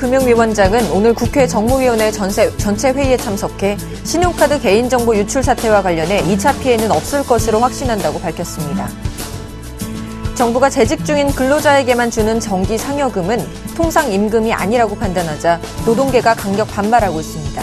금융위원장은 오늘 국회 정무위원회 전체 회의에 참석해 신용카드 개인정보 유출 사태와 관련해 2차 피해는 없을 것으로 확신한다고 밝혔습니다. 정부가 재직 중인 근로자에게만 주는 정기 상여금은 통상 임금이 아니라고 판단하자 노동계가 강력 반발하고 있습니다.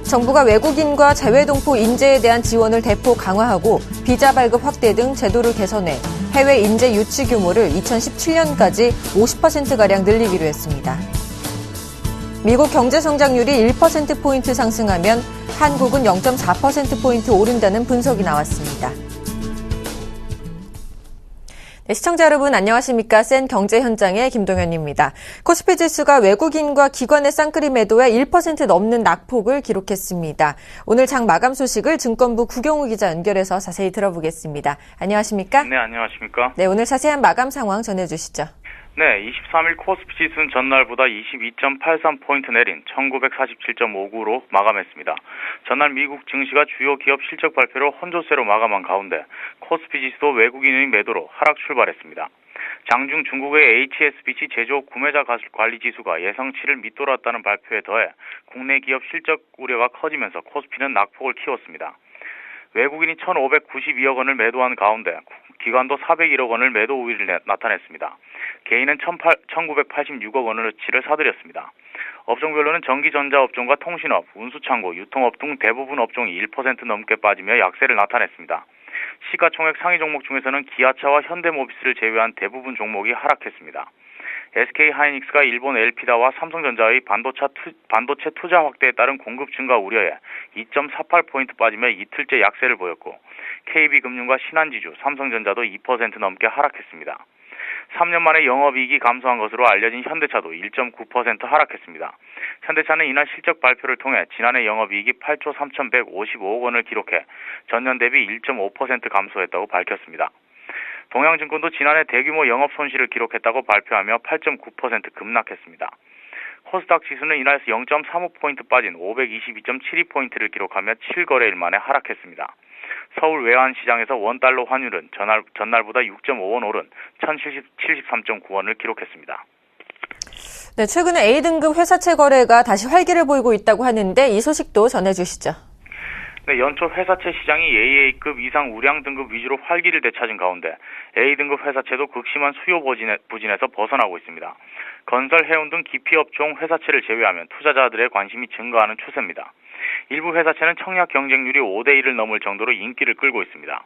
정부가 외국인과 재외동포 인재에 대한 지원을 대폭 강화하고 비자 발급 확대 등 제도를 개선해 해외 인재 유치 규모를 2017년까지 50%가량 늘리기로 했습니다. 미국 경제 성장률이 1%포인트 상승하면 한국은 0.4%포인트 오른다는 분석이 나왔습니다. 네, 시청자 여러분 안녕하십니까? 센 경제 현장의 김동현입니다. 코스피 지수가 외국인과 기관의 쌍끌이 매도에 1% 넘는 낙폭을 기록했습니다. 오늘 장 마감 소식을 증권부 구경우 기자 연결해서 자세히 들어보겠습니다. 안녕하십니까? 네, 안녕하십니까? 네, 오늘 자세한 마감 상황 전해주시죠. 네, 23일 코스피 지수는 전날보다 22.83포인트 내린 1947.59로 마감했습니다. 전날 미국 증시가 주요 기업 실적 발표로 혼조세로 마감한 가운데 코스피 지수도 외국인의 매도로 하락 출발했습니다. 장중 중국의 HSBC 제조업 구매자 관리 지수가 예상치를 밑돌았다는 발표에 더해 국내 기업 실적 우려가 커지면서 코스피는 낙폭을 키웠습니다. 외국인이 1,592억 원을 매도한 가운데 기관도 401억 원을 매도 우위를 나타냈습니다. 개인은 1,986억 원어치를 사들였습니다. 업종별로는 전기전자 업종과 통신업, 운수창고, 유통업 등 대부분 업종이 1% 넘게 빠지며 약세를 나타냈습니다. 시가총액 상위 종목 중에서는 기아차와 현대모비스를 제외한 대부분 종목이 하락했습니다. SK하이닉스가 일본 엘피다와 삼성전자의 반도체 투자 확대에 따른 공급 증가 우려에 2.48포인트 빠지며 이틀째 약세를 보였고 KB금융과 신한지주, 삼성전자도 2% 넘게 하락했습니다. 3년 만에 영업이익이 감소한 것으로 알려진 현대차도 1.9% 하락했습니다. 현대차는 이날 실적 발표를 통해 지난해 영업이익이 8조 3,155억 원을 기록해 전년 대비 1.5% 감소했다고 밝혔습니다. 동양증권도 지난해 대규모 영업 손실을 기록했다고 발표하며 8.9% 급락했습니다. 코스닥 지수는 이날 0.35포인트 빠진 522.72포인트를 기록하며 7거래일 만에 하락했습니다. 서울 외환시장에서 원달러 환율은 전날보다 6.5원 오른 1,073.9원을 기록했습니다. 네, 최근에 A등급 회사채 거래가 다시 활기를 보이고 있다고 하는데 이 소식도 전해주시죠. 네, 연초 회사채 시장이 AA급 이상 우량 등급 위주로 활기를 되찾은 가운데 A등급 회사채도 극심한 수요 부진에서 벗어나고 있습니다. 건설, 해운 등 기피업종 회사채를 제외하면 투자자들의 관심이 증가하는 추세입니다. 일부 회사채는 청약 경쟁률이 5대1을 넘을 정도로 인기를 끌고 있습니다.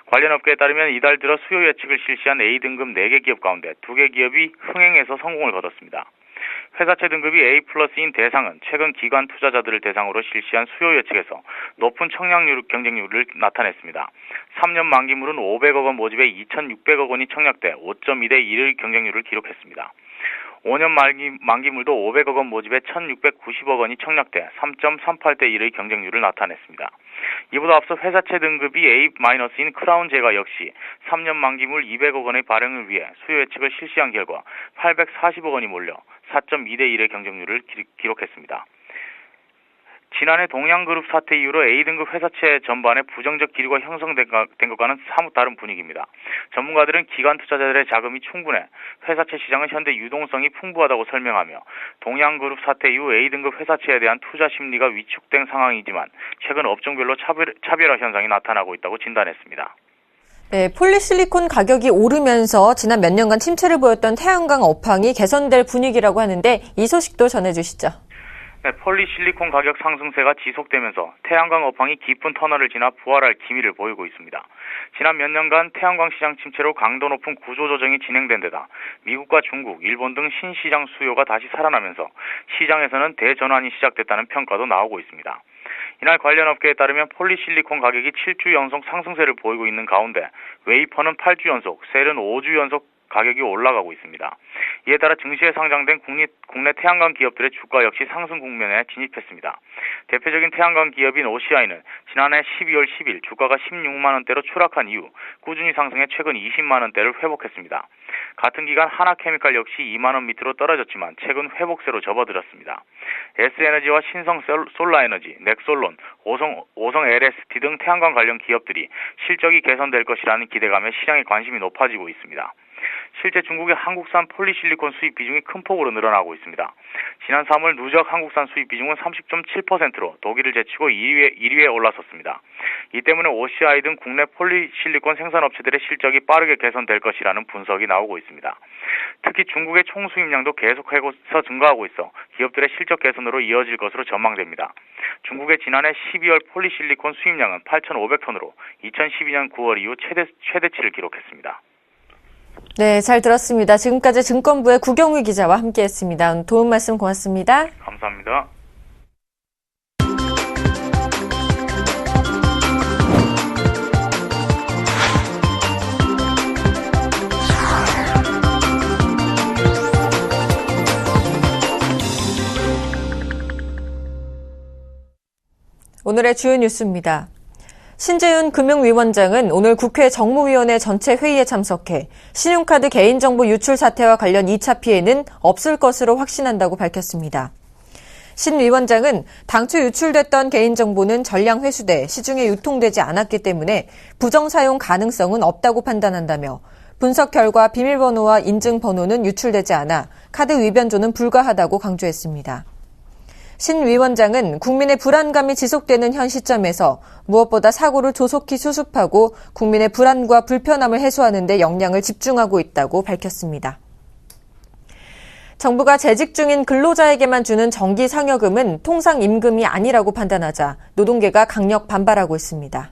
관련 업계에 따르면 이달 들어 수요 예측을 실시한 A등급 4개 기업 가운데 2개 기업이 흥행에서 성공을 거뒀습니다. 회사채 등급이 A+인 대상은 최근 기관 투자자들을 대상으로 실시한 수요 예측에서 높은 청약 경쟁률을 나타냈습니다. 3년 만기물은 500억 원 모집에 2,600억 원이 청약돼 5.2대 1의 경쟁률을 기록했습니다. 5년 만기물도 500억 원 모집에 1,690억 원이 청약돼 3.38대 1의 경쟁률을 나타냈습니다. 이보다 앞서 회사채 등급이 A-인 크라운제가 역시 3년 만기물 200억 원의 발행을 위해 수요 예측을 실시한 결과 840억 원이 몰려 4.2대 1의 경쟁률을 기록했습니다. 지난해 동양그룹 사태 이후로 A등급 회사채 전반에 부정적 기류가 형성된 것과는 사뭇 다른 분위기입니다. 전문가들은 기관 투자자들의 자금이 충분해 회사채 시장은 현재 유동성이 풍부하다고 설명하며 동양그룹 사태 이후 A등급 회사채에 대한 투자 심리가 위축된 상황이지만 최근 업종별로 차별화 현상이 나타나고 있다고 진단했습니다. 네, 폴리실리콘 가격이 오르면서 지난 몇 년간 침체를 보였던 태양광 업황이 개선될 분위기라고 하는데 이 소식도 전해주시죠. 네, 폴리실리콘 가격 상승세가 지속되면서 태양광 업황이 깊은 터널을 지나 부활할 기미를 보이고 있습니다. 지난 몇 년간 태양광 시장 침체로 강도 높은 구조조정이 진행된 데다 미국과 중국, 일본 등 신시장 수요가 다시 살아나면서 시장에서는 대전환이 시작됐다는 평가도 나오고 있습니다. 이날 관련 업계에 따르면 폴리실리콘 가격이 7주 연속 상승세를 보이고 있는 가운데 웨이퍼는 8주 연속, 셀은 5주 연속 가격이 올라가고 있습니다. 이에 따라 증시에 상장된 국내 태양광 기업들의 주가 역시 상승 국면에 진입했습니다. 대표적인 태양광 기업인 OCI는 지난해 12월 10일 주가가 16만 원대로 추락한 이후 꾸준히 상승해 최근 20만 원대를 회복했습니다. 같은 기간 하나케미칼 역시 2만 원 밑으로 떨어졌지만 최근 회복세로 접어들었습니다. S에너지와 신성솔라에너지, 넥솔론, 오성 LST 등 태양광 관련 기업들이 실적이 개선될 것이라는 기대감에 시장의 관심이 높아지고 있습니다. 실제 중국의 한국산 폴리실리콘 수입 비중이 큰 폭으로 늘어나고 있습니다. 지난 3월 누적 한국산 수입 비중은 30.7%로 독일을 제치고 1위에 올라섰습니다. 이 때문에 OCI 등 국내 폴리실리콘 생산업체들의 실적이 빠르게 개선될 것이라는 분석이 나오고 있습니다. 특히 중국의 총 수입량도 계속해서 증가하고 있어 기업들의 실적 개선으로 이어질 것으로 전망됩니다. 중국의 지난해 12월 폴리실리콘 수입량은 8,500톤으로 2012년 9월 이후 최대치를 기록했습니다. 네, 잘 들었습니다. 지금까지 증권부의 구경휘 기자와 함께했습니다. 도움 말씀 고맙습니다. 감사합니다. 오늘의 주요 뉴스입니다. 신재윤 금융위원장은 오늘 국회 정무위원회 전체 회의에 참석해 신용카드 개인정보 유출 사태와 관련 2차 피해는 없을 것으로 확신한다고 밝혔습니다. 신 위원장은 당초 유출됐던 개인정보는 전량 회수돼 시중에 유통되지 않았기 때문에 부정사용 가능성은 없다고 판단한다며 분석 결과 비밀번호와 인증번호는 유출되지 않아 카드 위변조는 불가하다고 강조했습니다. 신 위원장은 국민의 불안감이 지속되는 현 시점에서 무엇보다 사고를 조속히 수습하고 국민의 불안과 불편함을 해소하는 데 역량을 집중하고 있다고 밝혔습니다. 정부가 재직 중인 근로자에게만 주는 정기 상여금은 통상 임금이 아니라고 판단하자 노동계가 강력 반발하고 있습니다.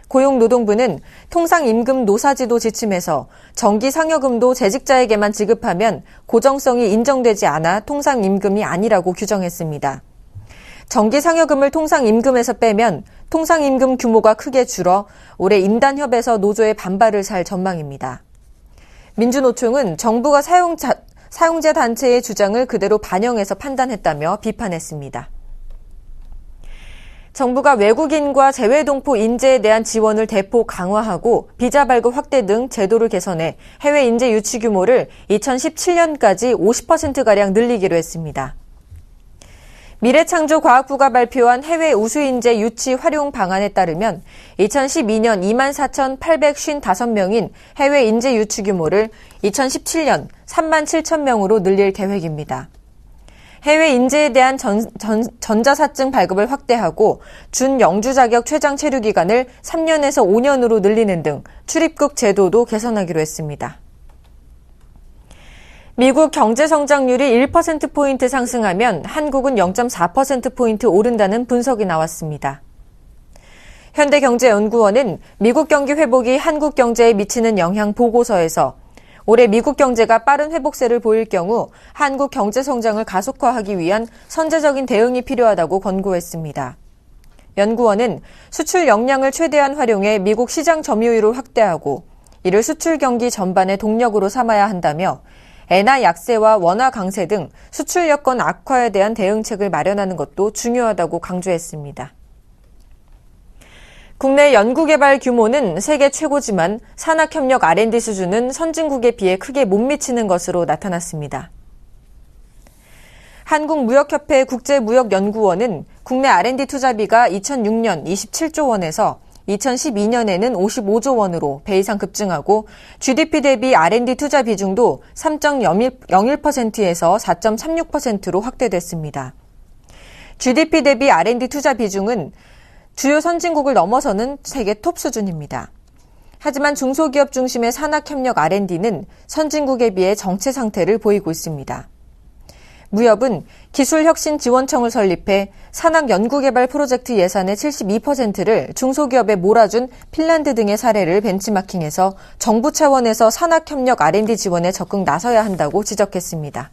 고용노동부는 통상임금 노사지도 지침에서 정기상여금도 재직자에게만 지급하면 고정성이 인정되지 않아 통상임금이 아니라고 규정했습니다. 정기상여금을 통상임금에서 빼면 통상임금 규모가 크게 줄어 올해 임단협에서 노조의 반발을 살 전망입니다. 민주노총은 정부가 사용자 단체의 주장을 그대로 반영해서 판단했다며 비판했습니다. 정부가 외국인과 재외동포 인재에 대한 지원을 대폭 강화하고 비자 발급 확대 등 제도를 개선해 해외 인재 유치 규모를 2017년까지 50%가량 늘리기로 했습니다. 미래창조과학부가 발표한 해외 우수인재 유치 활용 방안에 따르면 2012년 24,855명인 해외 인재 유치 규모를 2017년 37,000명으로 늘릴 계획입니다. 해외 인재에 대한 전자사증 발급을 확대하고 준영주 자격 최장 체류 기간을 3년에서 5년으로 늘리는 등 출입국 제도도 개선하기로 했습니다. 미국 경제 성장률이 1%포인트 상승하면 한국은 0.4%포인트 오른다는 분석이 나왔습니다. 현대경제연구원은 미국 경기 회복이 한국 경제에 미치는 영향 보고서에서 올해 미국 경제가 빠른 회복세를 보일 경우 한국 경제 성장을 가속화하기 위한 선제적인 대응이 필요하다고 권고했습니다. 연구원은 수출 역량을 최대한 활용해 미국 시장 점유율을 확대하고 이를 수출 경기 전반의 동력으로 삼아야 한다며 엔화 약세와 원화 강세 등 수출 여건 악화에 대한 대응책을 마련하는 것도 중요하다고 강조했습니다. 국내 연구개발 규모는 세계 최고지만 산학협력 R&D 수준은 선진국에 비해 크게 못 미치는 것으로 나타났습니다. 한국무역협회 국제무역연구원은 국내 R&D 투자비가 2006년 27조 원에서 2012년에는 55조 원으로 배 이상 급증하고 GDP 대비 R&D 투자 비중도 3.01%에서 4.36%로 확대됐습니다. GDP 대비 R&D 투자 비중은 주요 선진국을 넘어서는 세계 톱 수준입니다. 하지만 중소기업 중심의 산학협력 R&D는 선진국에 비해 정체 상태를 보이고 있습니다. 무협은 기술혁신지원청을 설립해 산학연구개발 프로젝트 예산의 72%를 중소기업에 몰아준 핀란드 등의 사례를 벤치마킹해서 정부 차원에서 산학협력 R&D 지원에 적극 나서야 한다고 지적했습니다.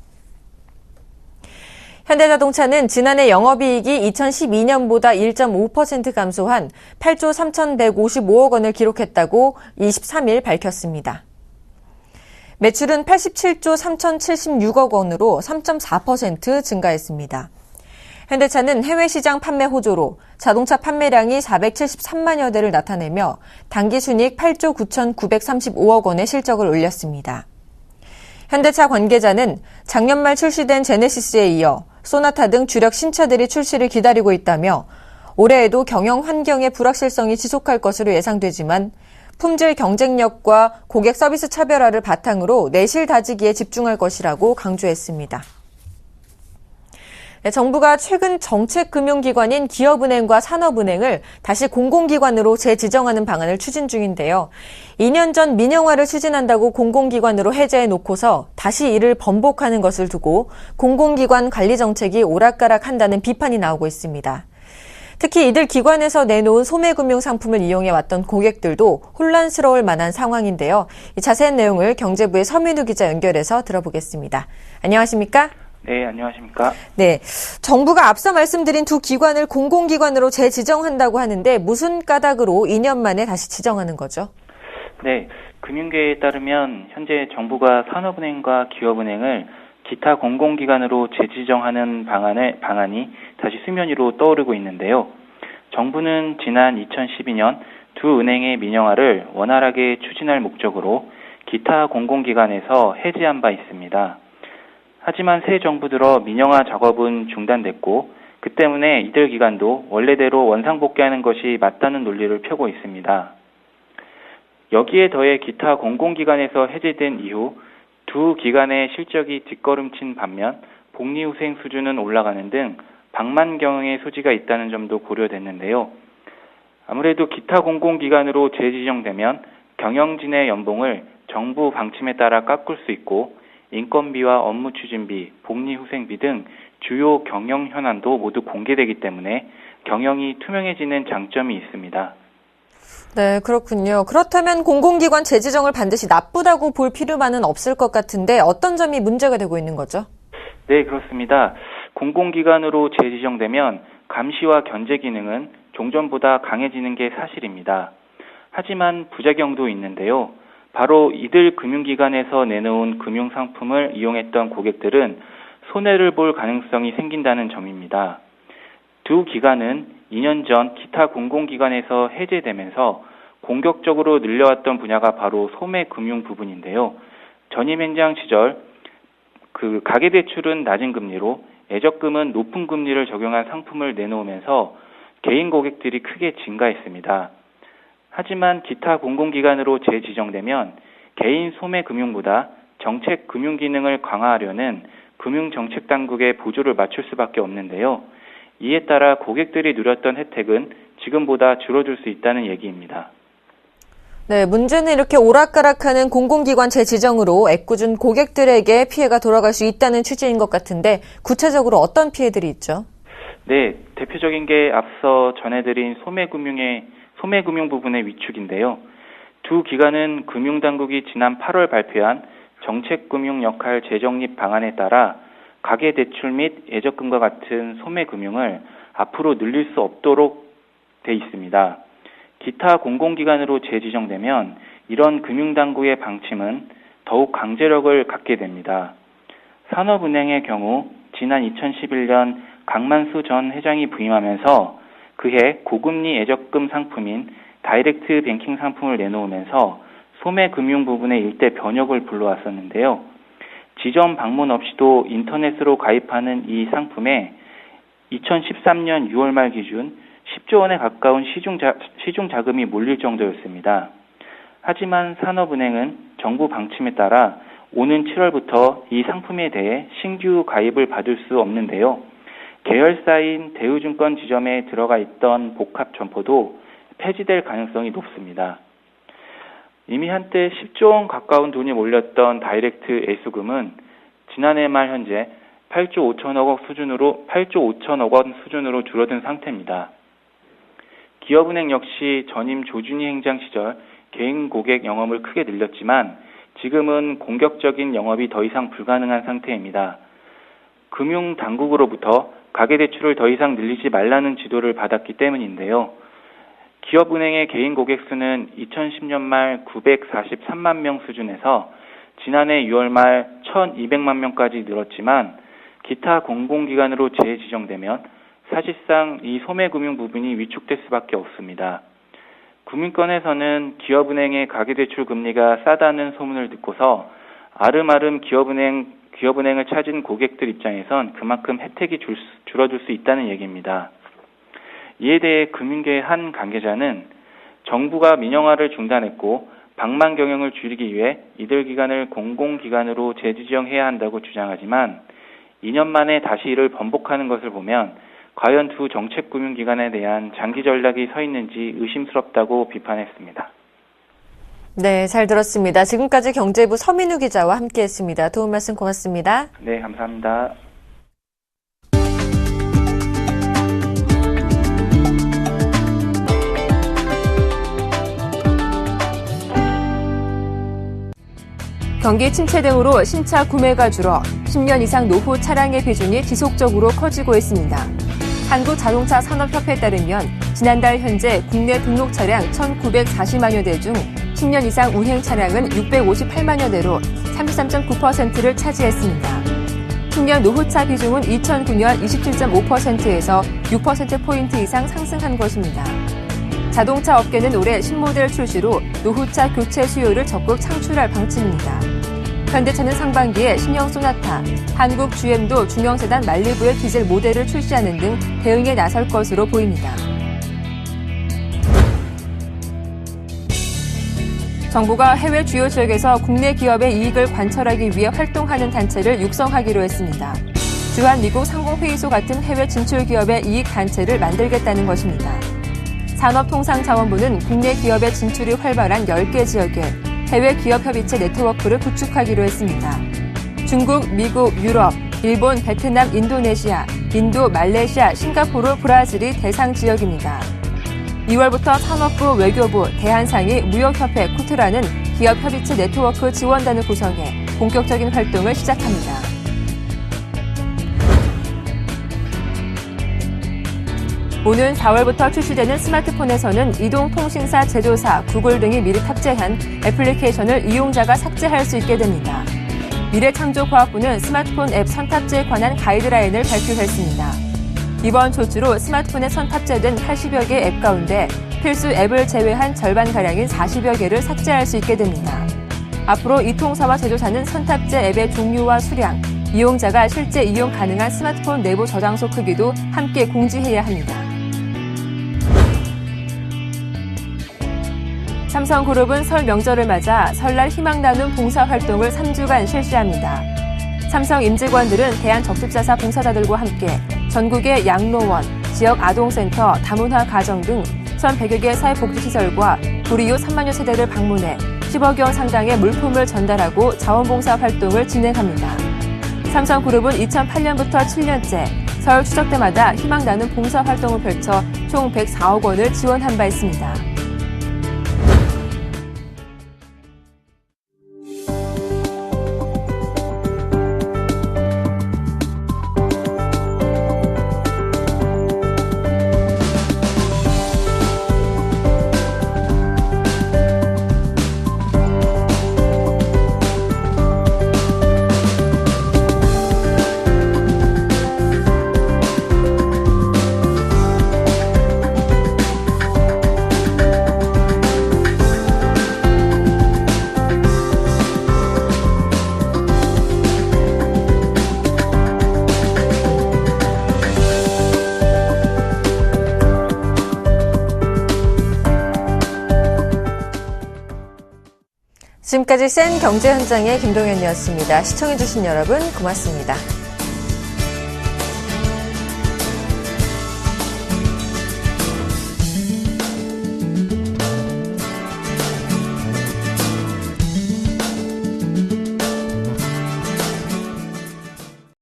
현대자동차는 지난해 영업이익이 2012년보다 1.5% 감소한 8조 3,155억 원을 기록했다고 23일 밝혔습니다. 매출은 87조 3,076억 원으로 3.4% 증가했습니다. 현대차는 해외 시장 판매 호조로 자동차 판매량이 473만여 대를 나타내며 당기순이익 8조 9,935억 원의 실적을 올렸습니다. 현대차 관계자는 작년 말 출시된 제네시스에 이어 소나타 등 주력 신차들이 출시를 기다리고 있다며 올해에도 경영 환경의 불확실성이 지속할 것으로 예상되지만 품질 경쟁력과 고객 서비스 차별화를 바탕으로 내실 다지기에 집중할 것이라고 강조했습니다. 정부가 최근 정책금융기관인 기업은행과 산업은행을 다시 공공기관으로 재지정하는 방안을 추진 중인데요. 2년 전 민영화를 추진한다고 공공기관으로 해제해놓고서 다시 이를 번복하는 것을 두고 공공기관 관리 정책이 오락가락한다는 비판이 나오고 있습니다. 특히 이들 기관에서 내놓은 소매금융 상품을 이용해왔던 고객들도 혼란스러울 만한 상황인데요. 이 자세한 내용을 경제부의 서민우 기자 연결해서 들어보겠습니다. 안녕하십니까? 네, 안녕하십니까? 네, 정부가 앞서 말씀드린 두 기관을 공공기관으로 재지정한다고 하는데 무슨 까닭으로 2년 만에 다시 지정하는 거죠? 네, 금융계에 따르면 현재 정부가 산업은행과 기업은행을 기타 공공기관으로 재지정하는 방안이 다시 수면 위로 떠오르고 있는데요. 정부는 지난 2012년 두 은행의 민영화를 원활하게 추진할 목적으로 기타 공공기관에서 해제한 바 있습니다. 하지만 새 정부 들어 민영화 작업은 중단됐고 그 때문에 이들 기관도 원래대로 원상복귀하는 것이 맞다는 논리를 펴고 있습니다. 여기에 더해 기타 공공기관에서 해제된 이후 두 기관의 실적이 뒷걸음친 반면 복리후생 수준은 올라가는 등 방만경영의 소지가 있다는 점도 고려됐는데요. 아무래도 기타 공공기관으로 재지정되면 경영진의 연봉을 정부 방침에 따라 깎을 수 있고 인건비와 업무 추진비, 복리후생비 등 주요 경영 현안도 모두 공개되기 때문에 경영이 투명해지는 장점이 있습니다. 네, 그렇군요. 그렇다면 공공기관 재지정을 반드시 나쁘다고 볼 필요만은 없을 것 같은데 어떤 점이 문제가 되고 있는 거죠? 네, 그렇습니다. 공공기관으로 재지정되면 감시와 견제 기능은 종전보다 강해지는 게 사실입니다. 하지만 부작용도 있는데요. 바로 이들 금융기관에서 내놓은 금융상품을 이용했던 고객들은 손해를 볼 가능성이 생긴다는 점입니다. 두 기관은 2년 전 기타 공공기관에서 해제되면서 공격적으로 늘려왔던 분야가 바로 소매금융 부분인데요. 전임 행장 시절 가계대출은 낮은 금리로 예적금은 높은 금리를 적용한 상품을 내놓으면서 개인 고객들이 크게 증가했습니다. 하지만 기타 공공기관으로 재지정되면 개인 소매금융보다 정책 금융 기능을 강화하려는 금융정책당국의 보조를 맞출 수밖에 없는데요. 이에 따라 고객들이 누렸던 혜택은 지금보다 줄어들 수 있다는 얘기입니다. 네, 문제는 이렇게 오락가락하는 공공기관 재지정으로 애꿎은 고객들에게 피해가 돌아갈 수 있다는 취지인 것 같은데 구체적으로 어떤 피해들이 있죠? 네, 대표적인 게 앞서 전해드린 소매금융 부분의 위축인데요. 두 기관은 금융당국이 지난 8월 발표한 정책금융 역할 재정립 방안에 따라 가계대출 및 예적금과 같은 소매금융을 앞으로 늘릴 수 없도록 돼 있습니다. 기타 공공기관으로 재지정되면 이런 금융당국의 방침은 더욱 강제력을 갖게 됩니다. 산업은행의 경우 지난 2011년 강만수 전 회장이 부임하면서 그해 고금리 예적금 상품인 다이렉트 뱅킹 상품을 내놓으면서 소매금융 부분의 일대 변혁을 불러왔었는데요. 지점 방문 없이도 인터넷으로 가입하는 이 상품에 2013년 6월 말 기준 10조 원에 가까운 시중 자금이 몰릴 정도였습니다. 하지만 산업은행은 정부 방침에 따라 오는 7월부터 이 상품에 대해 신규 가입을 받을 수 없는데요. 계열사인 대우증권 지점에 들어가 있던 복합 점포도 폐지될 가능성이 높습니다. 이미 한때 10조 원 가까운 돈이 몰렸던 다이렉트 예수금은 지난해 말 현재 8조 5천억 원 수준으로 줄어든 상태입니다. 기업은행 역시 전임 조준희 행장 시절 개인 고객 영업을 크게 늘렸지만 지금은 공격적인 영업이 더 이상 불가능한 상태입니다. 금융당국으로부터 가계대출을 더 이상 늘리지 말라는 지도를 받았기 때문인데요. 기업은행의 개인 고객 수는 2010년 말 943만 명 수준에서 지난해 6월 말 1,200만 명까지 늘었지만 기타 공공기관으로 재지정되면 사실상 이 소매금융 부분이 위축될 수밖에 없습니다. 금융권에서는 기업은행의 가계대출 금리가 싸다는 소문을 듣고서 아름아름 기업은행을 찾은 고객들 입장에선 그만큼 혜택이 줄어들 수 있다는 얘기입니다. 이에 대해 금융계의 한 관계자는 정부가 민영화를 중단했고 방만 경영을 줄이기 위해 이들 기관을 공공기관으로 재지정해야 한다고 주장하지만 2년 만에 다시 이를 번복하는 것을 보면 과연 두 정책금융기관에 대한 장기 전략이 서 있는지 의심스럽다고 비판했습니다. 네, 잘 들었습니다. 지금까지 경제부 서민우 기자와 함께했습니다. 도움 말씀 고맙습니다. 네, 감사합니다. 경기 침체 등으로 신차 구매가 줄어 10년 이상 노후 차량의 비중이 지속적으로 커지고 있습니다. 한국자동차산업협회에 따르면 지난달 현재 국내 등록 차량 1,940만여 대 중 10년 이상 운행 차량은 658만여 대로 33.9%를 차지했습니다. 10년 노후차 비중은 2009년 27.5%에서 6%포인트 이상 상승한 것입니다. 자동차 업계는 올해 신모델 출시로 노후차 교체 수요를 적극 창출할 방침입니다. 현대차는 상반기에 신형 소나타, 한국 GM도 중형세단 말리부의 디젤 모델을 출시하는 등 대응에 나설 것으로 보입니다. 정부가 해외 주요 지역에서 국내 기업의 이익을 관철하기 위해 활동하는 단체를 육성하기로 했습니다. 주한 미국 상공회의소 같은 해외 진출 기업의 이익 단체를 만들겠다는 것입니다. 산업통상자원부는 국내 기업의 진출이 활발한 10개 지역에 해외 기업 협의체 네트워크를 구축하기로 했습니다. 중국, 미국, 유럽, 일본, 베트남, 인도네시아, 인도, 말레이시아, 싱가포르, 브라질이 대상 지역입니다. 2월부터 산업부, 외교부, 대한상의, 무역협회, 쿠트라는 기업 협의체 네트워크 지원단을 구성해 본격적인 활동을 시작합니다. 오는 4월부터 출시되는 스마트폰에서는 이동통신사 제조사, 구글 등이 미리 탑재한 애플리케이션을 이용자가 삭제할 수 있게 됩니다. 미래창조과학부는 스마트폰 앱 선탑재에 관한 가이드라인을 발표했습니다. 이번 조치로 스마트폰에 선탑재된 80여 개 앱 가운데 필수 앱을 제외한 절반가량인 40여 개를 삭제할 수 있게 됩니다. 앞으로 이 통사와 제조사는 선탑재 앱의 종류와 수량, 이용자가 실제 이용 가능한 스마트폰 내부 저장소 크기도 함께 공지해야 합니다. 삼성그룹은 설 명절을 맞아 설날 희망 나눔 봉사활동을 3주간 실시합니다. 삼성 임직원들은 대한적십자사 봉사자들과 함께 전국의 양로원, 지역 아동센터, 다문화 가정 등 1,100여 개 사회복지시설과 불이웃 3만여 세대를 방문해 10억 원 상당의 물품을 전달하고 자원봉사 활동을 진행합니다. 삼성그룹은 2008년부터 7년째 설 추석 때마다 희망 나눔 봉사활동을 펼쳐 총 104억 원을 지원한 바 있습니다. 지금까지 센 경제 현장의 김동현이었습니다. 시청해주신 여러분 고맙습니다.